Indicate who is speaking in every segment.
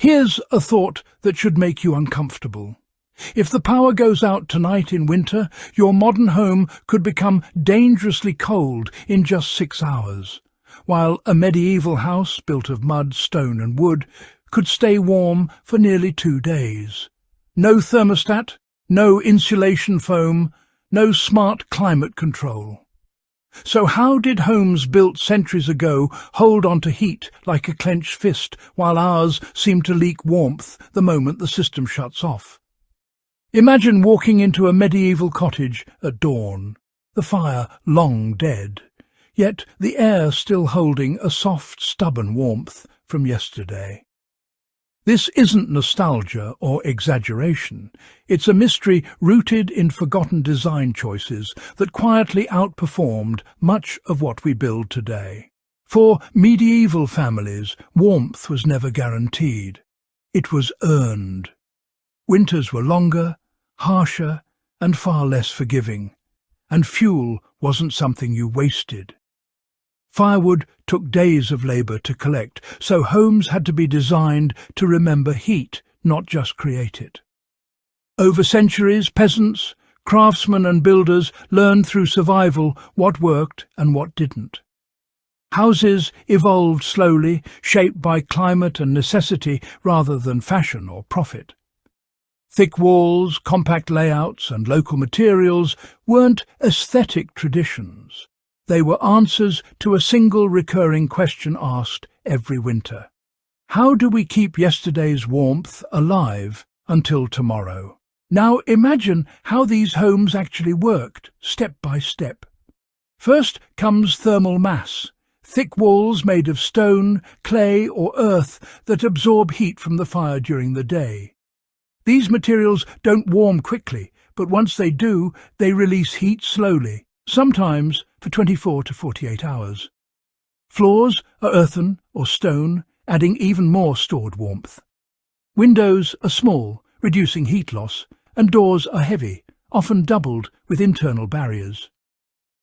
Speaker 1: Here's a thought that should make you uncomfortable. If the power goes out tonight in winter, your modern home could become dangerously cold in just 6 hours, while a medieval house built of mud, stone and wood could stay warm for nearly 2 days. No thermostat, no insulation foam, no smart climate control. So how did homes built centuries ago hold on to heat like a clenched fist, while ours seem to leak warmth the moment the system shuts off? Imagine walking into a medieval cottage at dawn, the fire long dead, yet the air still holding a soft, stubborn warmth from yesterday. This isn't nostalgia or exaggeration. It's a mystery rooted in forgotten design choices that quietly outperformed much of what we build today. For medieval families, warmth was never guaranteed. It was earned. Winters were longer, harsher, and far less forgiving, and fuel wasn't something you wasted. Firewood took days of labour to collect, so homes had to be designed to remember heat, not just create it. Over centuries, peasants, craftsmen and builders learned through survival what worked and what didn't. Houses evolved slowly, shaped by climate and necessity rather than fashion or profit. Thick walls, compact layouts and local materials weren't aesthetic traditions. They were answers to a single recurring question asked every winter. How do we keep yesterday's warmth alive until tomorrow? Now imagine how these homes actually worked, step by step. First comes thermal mass, thick walls made of stone, clay or earth that absorb heat from the fire during the day. These materials don't warm quickly, but once they do, they release heat slowly, sometimes for 24 to 48 hours. Floors are earthen or stone, adding even more stored warmth. Windows are small, reducing heat loss, and doors are heavy, often doubled with internal barriers.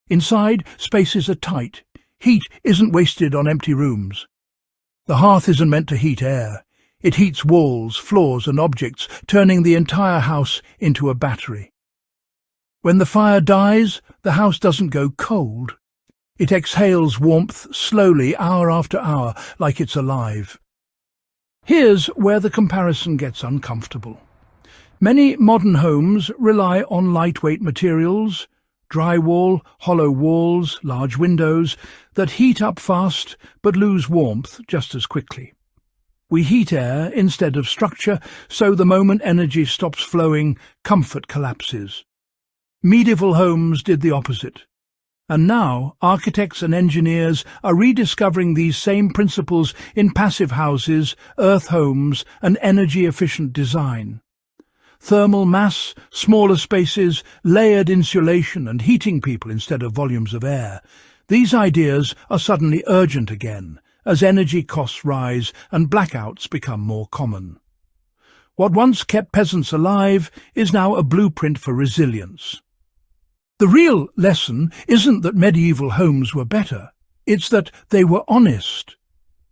Speaker 1: Inside, spaces are tight. Heat isn't wasted on empty rooms. The hearth isn't meant to heat air. It heats walls, floors and objects, turning the entire house into a battery. When the fire dies, the house doesn't go cold. It exhales warmth slowly, hour after hour, like it's alive. Here's where the comparison gets uncomfortable. Many modern homes rely on lightweight materials, drywall, hollow walls, large windows, that heat up fast but lose warmth just as quickly. We heat air instead of structure, so the moment energy stops flowing, comfort collapses. Medieval homes did the opposite. And now architects and engineers are rediscovering these same principles in passive houses, earth homes and energy-efficient design. Thermal mass, smaller spaces, layered insulation and heating people instead of volumes of air. These ideas are suddenly urgent again, as energy costs rise and blackouts become more common. What once kept peasants alive is now a blueprint for resilience. The real lesson isn't that medieval homes were better, it's that they were honest.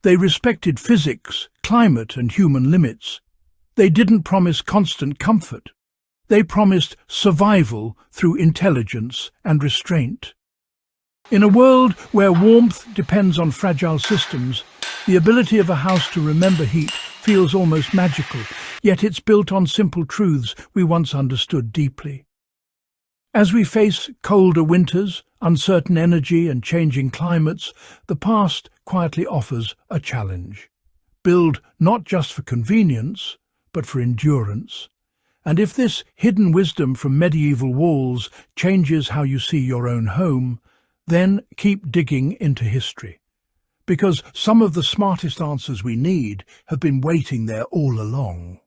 Speaker 1: They respected physics, climate and human limits. They didn't promise constant comfort. They promised survival through intelligence and restraint. In a world where warmth depends on fragile systems, the ability of a house to remember heat feels almost magical, yet it's built on simple truths we once understood deeply. As we face colder winters, uncertain energy and changing climates, the past quietly offers a challenge. Build not just for convenience, but for endurance. And if this hidden wisdom from medieval walls changes how you see your own home, then keep digging into history. Because some of the smartest answers we need have been waiting there all along.